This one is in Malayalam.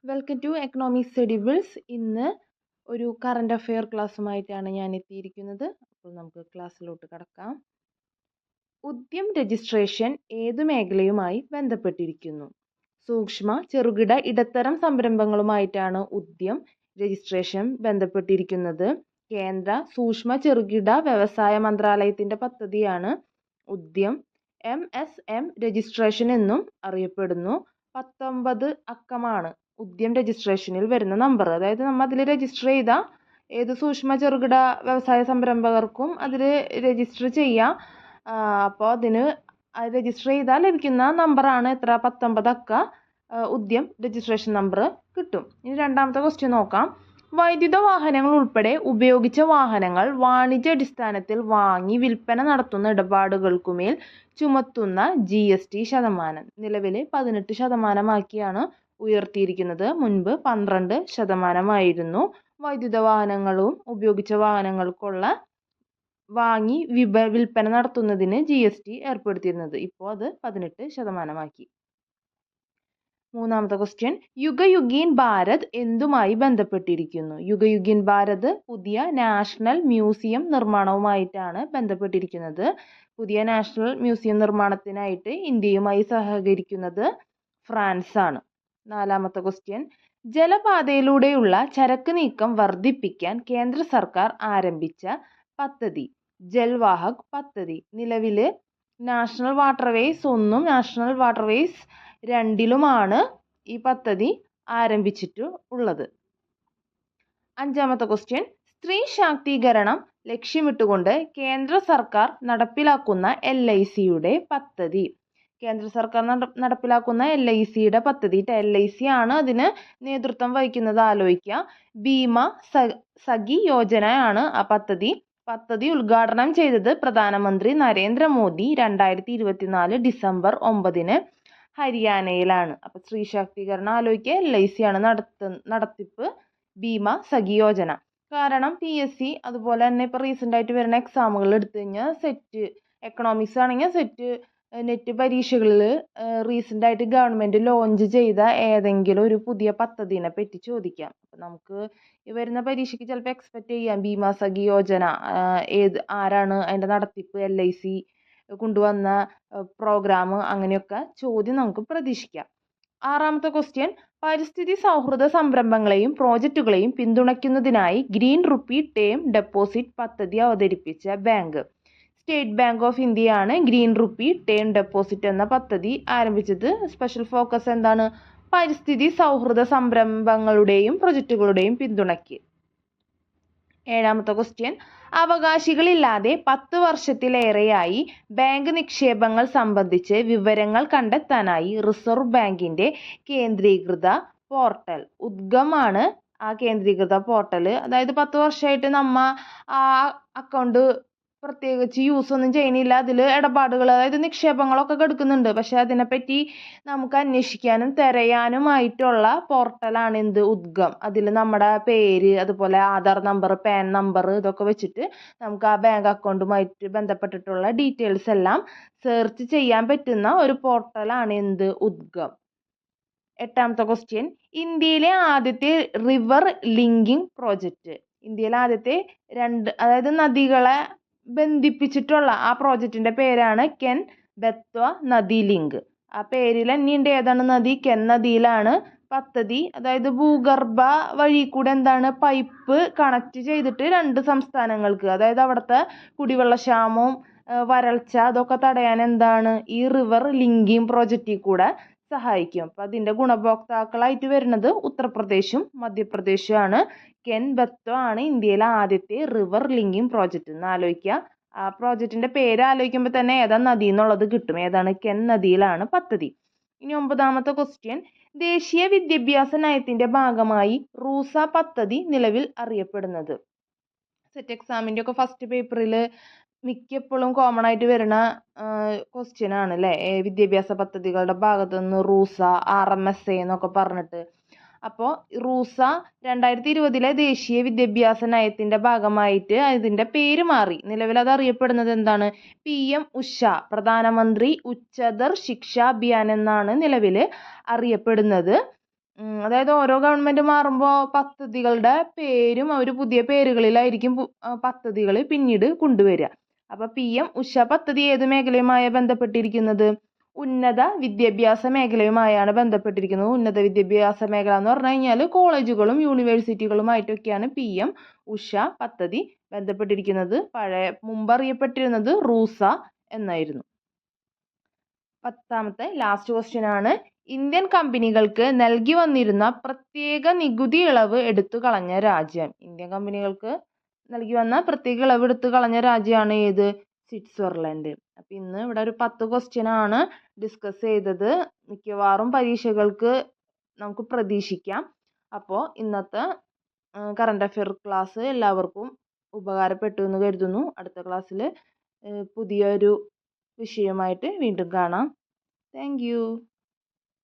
Welcome to economics സ്റ്റഡിബിൾസ്. ഇന്ന് ഒരു കറണ്ട് അഫെയർ ക്ലാസ്സുമായിട്ടാണ് ഞാൻ എത്തിയിരിക്കുന്നത്. അപ്പോൾ നമുക്ക് ക്ലാസ്സിലോട്ട് കടക്കാം. ഉദ്യം രജിസ്ട്രേഷൻ ഏതു മേഖലയുമായി ബന്ധപ്പെട്ടിരിക്കുന്നു? സൂക്ഷ്മ, ചെറുകിട, ഇടത്തരം സംരംഭങ്ങളുമായിട്ടാണ് ഉദ്യം രജിസ്ട്രേഷൻ ബന്ധപ്പെട്ടിരിക്കുന്നത്. കേന്ദ്ര സൂക്ഷ്മ ചെറുകിട വ്യവസായ മന്ത്രാലയത്തിൻ്റെ പദ്ധതിയാണ് ഉദ്യം. MSM രജിസ്ട്രേഷൻ എന്നും അറിയപ്പെടുന്നു. 19 അക്കമാണ് ഉദ്യം രജിസ്ട്രേഷനിൽ വരുന്ന നമ്പർ. അതായത് നമ്മൾ അതിൽ രജിസ്റ്റർ ചെയ്ത ഏത് സൂക്ഷ്മ ചെറുകിട വ്യവസായ സംരംഭകർക്കും അതിൽ രജിസ്റ്റർ ചെയ്യാം. അപ്പോൾ അതിന് രജിസ്റ്റർ ചെയ്താൽ ലഭിക്കുന്ന നമ്പറാണ് എത്ര? 19 അക്ക ഉദ്യം രജിസ്ട്രേഷൻ നമ്പർ കിട്ടും. ഇനി രണ്ടാമത്തെ ക്വസ്റ്റ്യൻ നോക്കാം. വൈദ്യുത വാഹനങ്ങൾ ഉൾപ്പെടെ ഉപയോഗിച്ച വാഹനങ്ങൾ വാണിജ്യാടിസ്ഥാനത്തിൽ വാങ്ങി വിൽപ്പന നടത്തുന്ന ഇടപാടുകൾക്കുമേൽ ചുമത്തുന്ന GST ശതമാനം നിലവിൽ 18% ഉയർത്തിയിരിക്കുന്നത്. മുൻപ് 12% വൈദ്യുത വാഹനങ്ങളും ഉപയോഗിച്ച വാഹനങ്ങൾക്കുള്ള വാങ്ങി വിൽപ്പന നടത്തുന്നതിന് GST ഏർപ്പെടുത്തിയിരുന്നത്. ഇപ്പോൾ അത് 18%. മൂന്നാമത്തെ ക്വസ്റ്റ്യൻ, യുഗയുഗീൻ ഭാരത് എന്തുമായി ബന്ധപ്പെട്ടിരിക്കുന്നു? യുഗയുഗീൻ ഭാരത് പുതിയ നാഷണൽ മ്യൂസിയം നിർമ്മാണവുമായിട്ടാണ് ബന്ധപ്പെട്ടിരിക്കുന്നത്. പുതിയ നാഷണൽ മ്യൂസിയം നിർമ്മാണത്തിനായിട്ട് ഇന്ത്യയുമായി സഹകരിക്കുന്നത് ഫ്രാൻസ് ആണ്. നാലാമത്തെ ക്വസ്റ്റ്യൻ, ജലപാതയിലൂടെയുള്ള ചരക്ക് നീക്കം വർദ്ധിപ്പിക്കാൻ കേന്ദ്ര സർക്കാർ ആരംഭിച്ച പദ്ധതി ജൽവാഹക് പദ്ധതി. നിലവിൽ നാഷണൽ വാട്ടർവേസ് 1 നാഷണൽ വാട്ടർവേസ് 2 ഈ പദ്ധതി ആരംഭിച്ചിട്ടുള്ളത്. അഞ്ചാമത്തെ ക്വസ്റ്റ്യൻ, സ്ത്രീ ശാക്തീകരണം ലക്ഷ്യമിട്ടുകൊണ്ട് കേന്ദ്ര സർക്കാർ നടപ്പിലാക്കുന്ന LICയുടെ പദ്ധതി. കേന്ദ്ര സർക്കാർ നടപ്പിലാക്കുന്ന LICയുടെ പദ്ധതി, LIC ആണ് അതിന് നേതൃത്വം വഹിക്കുന്നത്. ആലോചിക്കുക, ഭീമ സഖി യോജനയാണ് ആ പദ്ധതി. പദ്ധതി ഉദ്ഘാടനം ചെയ്തത് പ്രധാനമന്ത്രി നരേന്ദ്രമോദി 2024 ഡിസംബർ 9 ഹരിയാനയിലാണ്. അപ്പോൾ സ്ത്രീ ശാക്തീകരണം ആലോചിക്കുക, LIC ആണ് നടത്തിപ്പ് ഭീമ സഖി യോജന. കാരണം PSC അതുപോലെ തന്നെ ഇപ്പോൾ റീസെൻ്റ് ആയിട്ട് വരുന്ന എക്സാമുകൾ എടുത്തു കഴിഞ്ഞാൽ സെറ്റ് എക്കണോമിക്സ് ആണെങ്കിൽ സെറ്റ് നെറ്റ് പരീക്ഷകളിൽ റീസെൻ്റ് ആയിട്ട് ഗവൺമെൻറ് ലോഞ്ച് ചെയ്ത ഏതെങ്കിലും ഒരു പുതിയ പദ്ധതിനെ പറ്റി ചോദിക്കാം. അപ്പം നമുക്ക് വരുന്ന പരീക്ഷയ്ക്ക് ചിലപ്പോൾ എക്സ്പെക്റ്റ് ചെയ്യാം ഭീമ സഖി യോജന ആരാണ് അതിൻ്റെ നടത്തിപ്പ്, LIC കൊണ്ടുവന്ന പ്രോഗ്രാം, അങ്ങനെയൊക്കെ ചോദ്യം നമുക്ക് പ്രതീക്ഷിക്കാം. ആറാമത്തെ ക്വസ്റ്റ്യൻ, പരിസ്ഥിതി സൗഹൃദ സംരംഭങ്ങളെയും പ്രോജക്റ്റുകളെയും പിന്തുണയ്ക്കുന്നതിനായി ഗ്രീൻ റുപ്പി ടേം ഡെപ്പോസിറ്റ് പദ്ധതി അവതരിപ്പിച്ച ബാങ്ക്. സ്റ്റേറ്റ് ബാങ്ക് ഓഫ് ഇന്ത്യയാണ് ഗ്രീൻ റുപ്പി ടേം ഡെപ്പോസിറ്റ് എന്ന പദ്ധതി ആരംഭിച്ചത്. സ്പെഷ്യൽ ഫോക്കസ് എന്താണ്? പരിസ്ഥിതി സൗഹൃദ സംരംഭങ്ങളുടെയും പ്രൊജക്റ്റുകളുടെയും പിന്തുണയ്ക്ക്. ഏഴാമത്തെ ക്വസ്റ്റ്യൻ, അവകാശികളില്ലാതെ 10 വർഷത്തിലേറെയായി ബാങ്ക് നിക്ഷേപങ്ങൾ സംബന്ധിച്ച് വിവരങ്ങൾ കണ്ടെത്താനായി റിസർവ് ബാങ്കിൻ്റെ കേന്ദ്രീകൃത പോർട്ടൽ ഉദ്ഗമാണ് ആ കേന്ദ്രീകൃത പോർട്ടൽ. അതായത് 10 വർഷമായിട്ട് നമ്മ ആ അക്കൗണ്ട് പ്രത്യേകിച്ച് യൂസ് ഒന്നും ചെയ്യുന്നില്ല, അതിൽ ഇടപാടുകൾ അതായത് നിക്ഷേപങ്ങളൊക്കെ എടുക്കുന്നുണ്ട്, പക്ഷെ അതിനെപ്പറ്റി നമുക്ക് അന്വേഷിക്കാനും തിരയാനുമായിട്ടുള്ള പോർട്ടലാണ് എന്ത്? ഉദ്ഗം. അതിൽ നമ്മുടെ പേര്, അതുപോലെ ആധാർ നമ്പർ, പാൻ നമ്പർ ഇതൊക്കെ വെച്ചിട്ട് നമുക്ക് ആ ബാങ്ക് അക്കൗണ്ടുമായിട്ട് ബന്ധപ്പെട്ടിട്ടുള്ള ഡീറ്റെയിൽസ് എല്ലാം സെർച്ച് ചെയ്യാൻ പറ്റുന്ന ഒരു പോർട്ടലാണ് എന്ത്? ഉദ്ഗം. എട്ടാമത്തെ ക്വസ്റ്റ്യൻ, ഇന്ത്യയിലെ ആദ്യത്തെ റിവർ ലിങ്കിങ് പ്രോജക്റ്റ്. ഇന്ത്യയിലെ ആദ്യത്തെ അതായത് നദികളെ ബന്ധിപ്പിച്ചിട്ടുള്ള ആ പ്രോജക്റ്റിന്റെ പേരാണ് കെൻ ബെത്വ നദി ലിങ്ക്. ആ പേരിൽ തന്നെയുണ്ട് ഏതാണ് നദി? കെൻ നദിയിലാണ് പദ്ധതി. അതായത് ഭൂഗർഭ വഴി കൂടെ എന്താണ് പൈപ്പ് കണക്ട് ചെയ്തിട്ട് 2 സംസ്ഥാനങ്ങൾക്ക്, അതായത് അവിടുത്തെ കുടിവെള്ളക്ഷാമവും വരൾച്ച അതൊക്കെ തടയാൻ എന്താണ് ഈ റിവർ ലിങ്കിങ് പ്രോജക്റ്റിൽ കൂടെ സഹായിക്കും. അപ്പം അതിൻ്റെ ഗുണഭോക്താക്കളായിട്ട് വരുന്നത് ഉത്തർപ്രദേശും മധ്യപ്രദേശുമാണ്. കെൻ ബെത്വ ആണ് ഇന്ത്യയിലെ ആദ്യത്തെ റിവർ ലിങ്കിങ് പ്രോജക്റ്റ് എന്ന് ആലോചിക്കുക. ആ പ്രോജക്റ്റിൻ്റെ പേര് ആലോചിക്കുമ്പോൾ തന്നെ ഏതാ നദി എന്നുള്ളത് കിട്ടും. ഏതാണ്? കെൻ നദിയിലാണ് പദ്ധതി. ഇനി 9ാമത്തെ ക്വസ്റ്റ്യൻ, ദേശീയ വിദ്യാഭ്യാസ നയത്തിൻ്റെ ഭാഗമായി റൂസ പദ്ധതി നിലവിൽ അറിയപ്പെടുന്നത്. സെറ്റ് എക്സാമിൻ്റെ ഒക്കെ ഫസ്റ്റ് പേപ്പറിൽ മിക്കപ്പോഴും കോമൺ ആയിട്ട് വരുന്ന ക്വസ്റ്റ്യൻ ആണ് അല്ലേ, വിദ്യാഭ്യാസ പദ്ധതികളുടെ ഭാഗത്തു നിന്ന് റൂസ, RMSA എന്നൊക്കെ പറഞ്ഞിട്ട്. അപ്പോൾ റൂസ 2020 ദേശീയ വിദ്യാഭ്യാസ നയത്തിൻ്റെ ഭാഗമായിട്ട് ഇതിൻ്റെ പേര് മാറി. നിലവിൽ അത് അറിയപ്പെടുന്നത് എന്താണ്? PM ഉഷ, പ്രധാനമന്ത്രി ഉച്ചതർ ശിക്ഷ അഭിയാൻ എന്നാണ് നിലവിൽ അറിയപ്പെടുന്നത്. അതായത് ഓരോ ഗവൺമെൻറ് മാറുമ്പോൾ പദ്ധതികളുടെ പേരും അവർ പുതിയ പേരുകളിലായിരിക്കും പദ്ധതികൾ പിന്നീട് കൊണ്ടുവരിക. അപ്പോൾ PM ഉഷ പദ്ധതി ഏത് മേഖലയുമായി ബന്ധപ്പെട്ടിരിക്കുന്നത്? ഉന്നത വിദ്യാഭ്യാസ മേഖലയുമായാണ് ബന്ധപ്പെട്ടിരിക്കുന്നത്. ഉന്നത വിദ്യാഭ്യാസ മേഖല എന്ന് പറഞ്ഞു കഴിഞ്ഞാൽ കോളേജുകളും യൂണിവേഴ്സിറ്റികളുമായിട്ടൊക്കെയാണ് PM ഉഷ പദ്ധതി ബന്ധപ്പെട്ടിരിക്കുന്നത്. മുമ്പറിയപ്പെട്ടിരുന്നത് റൂസ എന്നായിരുന്നു. 10ാമത്തെ ലാസ്റ്റ് ക്വസ്റ്റ്യൻ ആണ്. ഇന്ത്യൻ കമ്പനികൾക്ക് നൽകി വന്നിരുന്ന പ്രത്യേക നികുതി ഇളവ് എടുത്തു കളഞ്ഞ രാജ്യം. ഇന്ത്യൻ കമ്പനികൾക്ക് നൽകി വന്ന പ്രത്യേക ഇളവ് എടുത്തു കളഞ്ഞ രാജ്യമാണ് ഏത്? സ്വിറ്റ്സർലൻഡ്. അപ്പം ഇന്ന് ഇവിടെ ഒരു 10 ക്വസ്റ്റ്യൻ ആണ് ഡിസ്കസ് ചെയ്തത്. മിക്കവാറും പരീക്ഷകൾക്ക് നമുക്ക് പ്രതീക്ഷിക്കാം. അപ്പോൾ ഇന്നത്തെ കറണ്ട് അഫെയർ ക്ലാസ് എല്ലാവർക്കും ഉപകാരപ്പെട്ടു എന്ന് കരുതുന്നു. അടുത്ത ക്ലാസ്സിൽ പുതിയൊരു വിഷയമായിട്ട് വീണ്ടും കാണാം. Thank you.